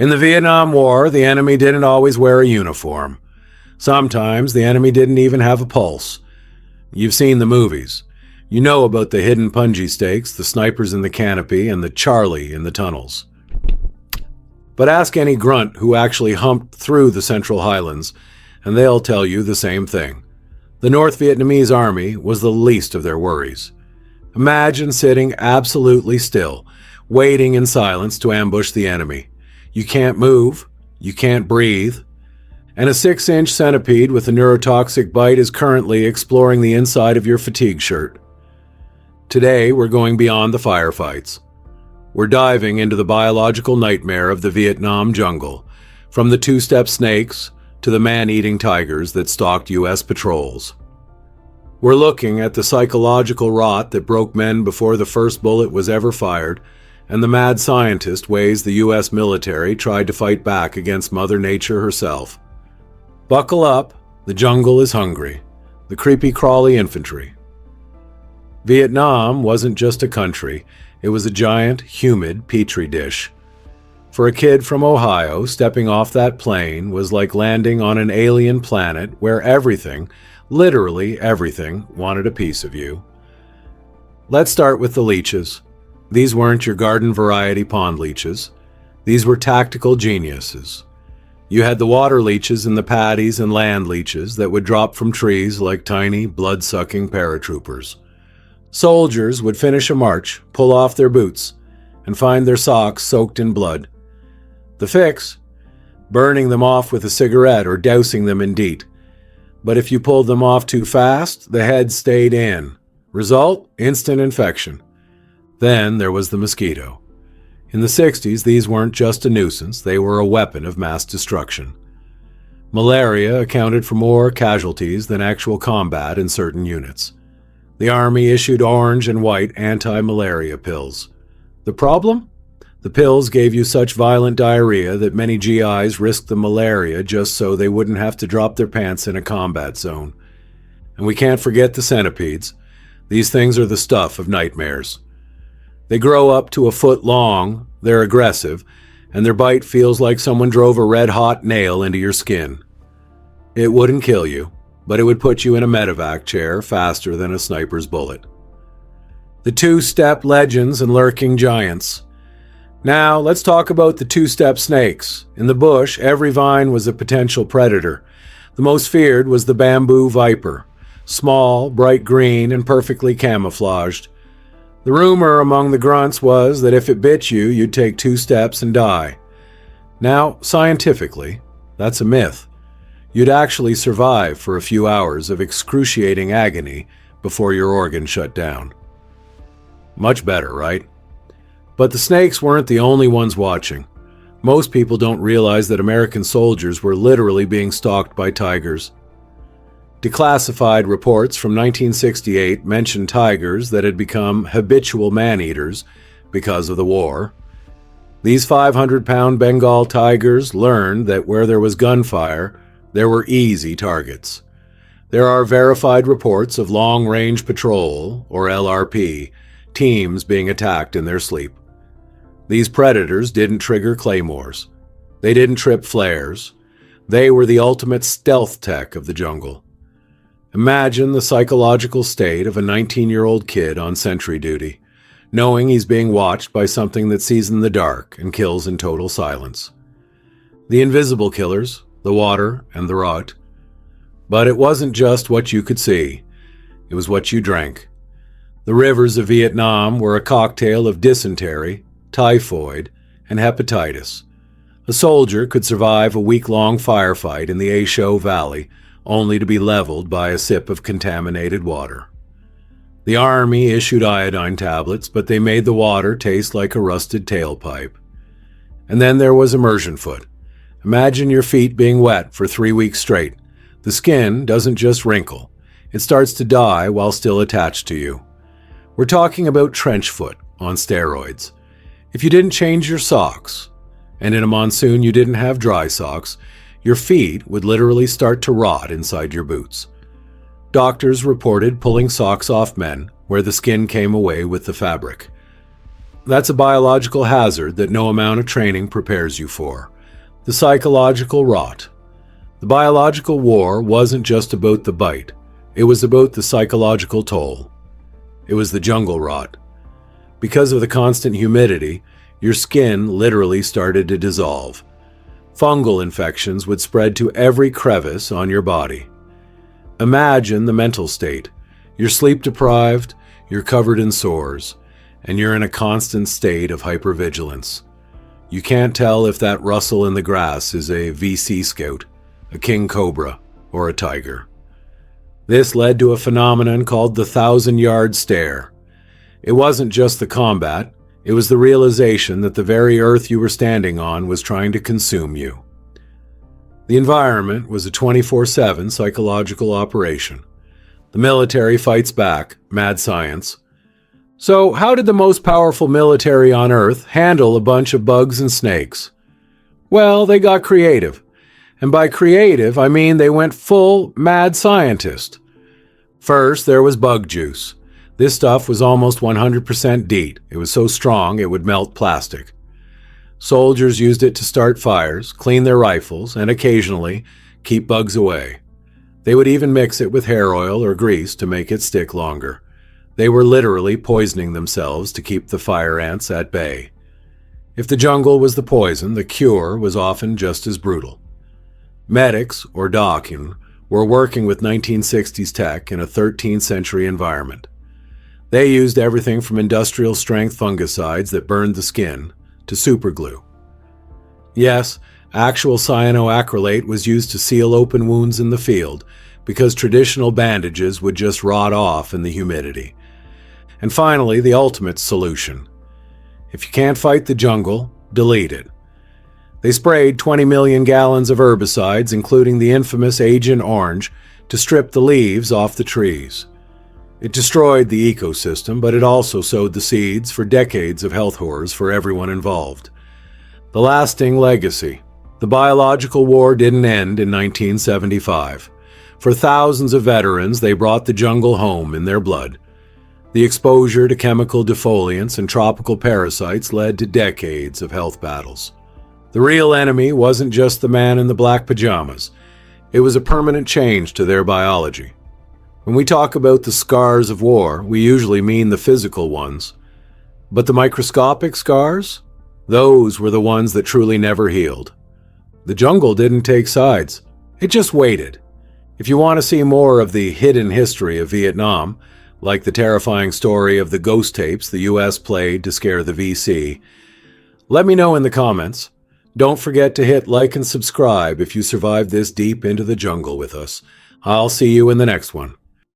In the Vietnam War, the enemy didn't always wear a uniform. Sometimes the enemy didn't even have a pulse. You've seen the movies. You know about the hidden punji stakes, the snipers in the canopy, and the Charlie in the tunnels. But ask any grunt who actually humped through the Central Highlands, and they'll tell you the same thing. The North Vietnamese army was the least of their worries. Imagine sitting absolutely still, waiting in silence to ambush the enemy. You can't move, you can't breathe, and a 6-inch centipede with a neurotoxic bite is currently exploring the inside of your fatigue shirt. Today, we're going beyond the firefights. We're diving into the biological nightmare of the Vietnam jungle, from the two-step snakes to the man-eating tigers that stalked U.S. patrols. We're looking at the psychological rot that broke men before the first bullet was ever fired, and the mad scientist ways the U.S. military tried to fight back against Mother Nature herself. Buckle up, the jungle is hungry. The creepy-crawly infantry. Vietnam wasn't just a country, it was a giant, humid petri dish. For a kid from Ohio, stepping off that plane was like landing on an alien planet where everything, literally everything, wanted a piece of you. Let's start with the leeches. These weren't your garden variety pond leeches. These were tactical geniuses. You had the water leeches and the paddies and land leeches that would drop from trees like tiny, blood-sucking paratroopers. Soldiers would finish a march, pull off their boots, and find their socks soaked in blood. The fix? Burning them off with a cigarette or dousing them in DEET. But if you pulled them off too fast, the head stayed in. Result? Instant infection. Then there was the mosquito. In the 60s, these weren't just a nuisance, they were a weapon of mass destruction. Malaria accounted for more casualties than actual combat in certain units. The Army issued orange and white anti-malaria pills. The problem? The pills gave you such violent diarrhea that many GIs risked the malaria just so they wouldn't have to drop their pants in a combat zone. And we can't forget the centipedes. These things are the stuff of nightmares. They grow up to a foot long, they're aggressive, and their bite feels like someone drove a red-hot nail into your skin. It wouldn't kill you, but it would put you in a medevac chair faster than a sniper's bullet. The two-step legends and lurking giants. Now, let's talk about the two-step snakes. In the bush, every vine was a potential predator. The most feared was the bamboo viper, small, bright green, and perfectly camouflaged. The rumor among the grunts was that if it bit you, you'd take 2 steps and die. Now, scientifically, that's a myth. You'd actually survive for a few hours of excruciating agony before your organs shut down. Much better, right? But the snakes weren't the only ones watching. Most people don't realize that American soldiers were literally being stalked by tigers. Declassified reports from 1968 mentioned tigers that had become habitual man-eaters because of the war. These 500-pound Bengal tigers learned that where there was gunfire, there were easy targets. There are verified reports of long-range patrol, or LRP, teams being attacked in their sleep. These predators didn't trigger claymores. They didn't trip flares. They were the ultimate stealth tech of the jungle. Imagine the psychological state of a 19-year-old kid on sentry duty, knowing he's being watched by something that sees in the dark and kills in total silence. The invisible killers, the water and the rot. But it wasn't just what you could see, it was what you drank. The rivers of Vietnam were a cocktail of dysentery, typhoid, and hepatitis. A soldier could survive a week-long firefight in the A Show Valley only to be leveled by a sip of contaminated water. The Army issued iodine tablets, but they made the water taste like a rusted tailpipe. And then there was immersion foot. Imagine your feet being wet for 3 weeks straight. The skin doesn't just wrinkle. It starts to die while still attached to you. We're talking about trench foot on steroids. If you didn't change your socks, and in a monsoon you didn't have dry socks, your feet would literally start to rot inside your boots. Doctors reported pulling socks off men where the skin came away with the fabric. That's a biological hazard that no amount of training prepares you for. The psychological rot. The biological war wasn't just about the bite. It was about the psychological toll. It was the jungle rot. Because of the constant humidity, your skin literally started to dissolve. Fungal infections would spread to every crevice on your body. Imagine the mental state. You're sleep-deprived, you're covered in sores, and you're in a constant state of hypervigilance. You can't tell if that rustle in the grass is a VC scout, a king cobra, or a tiger. This led to a phenomenon called the 1,000-yard stare. It wasn't just the combat, it was the realization that the very earth you were standing on was trying to consume you. The environment was a 24/7 psychological operation. The military fights back, mad science. So how did the most powerful military on Earth handle a bunch of bugs and snakes? Well, they got creative. And by creative, I mean they went full mad scientist. First, there was bug juice. This stuff was almost 100% DEET. It was so strong it would melt plastic. Soldiers used it to start fires, clean their rifles, and occasionally keep bugs away. They would even mix it with hair oil or grease to make it stick longer. They were literally poisoning themselves to keep the fire ants at bay. If the jungle was the poison, the cure was often just as brutal. Medics, or Stalking, were working with 1960s tech in a 13th century environment. They used everything from industrial-strength fungicides that burned the skin to superglue. Yes, actual cyanoacrylate was used to seal open wounds in the field because traditional bandages would just rot off in the humidity. And finally, the ultimate solution. If you can't fight the jungle, delete it. They sprayed 20 million gallons of herbicides, including the infamous Agent Orange, to strip the leaves off the trees. It destroyed the ecosystem, but it also sowed the seeds for decades of health horrors for everyone involved. The lasting legacy. The biological war didn't end in 1975. For thousands of veterans, they brought the jungle home in their blood. The exposure to chemical defoliants and tropical parasites led to decades of health battles. The real enemy wasn't just the man in the black pajamas. It was a permanent change to their biology. When we talk about the scars of war, we usually mean the physical ones. But the microscopic scars? Those were the ones that truly never healed. The jungle didn't take sides. It just waited. If you want to see more of the hidden history of Vietnam, like the terrifying story of the ghost tapes the US played to scare the VC, let me know in the comments. Don't forget to hit like and subscribe if you survived this deep into the jungle with us. I'll see you in the next one.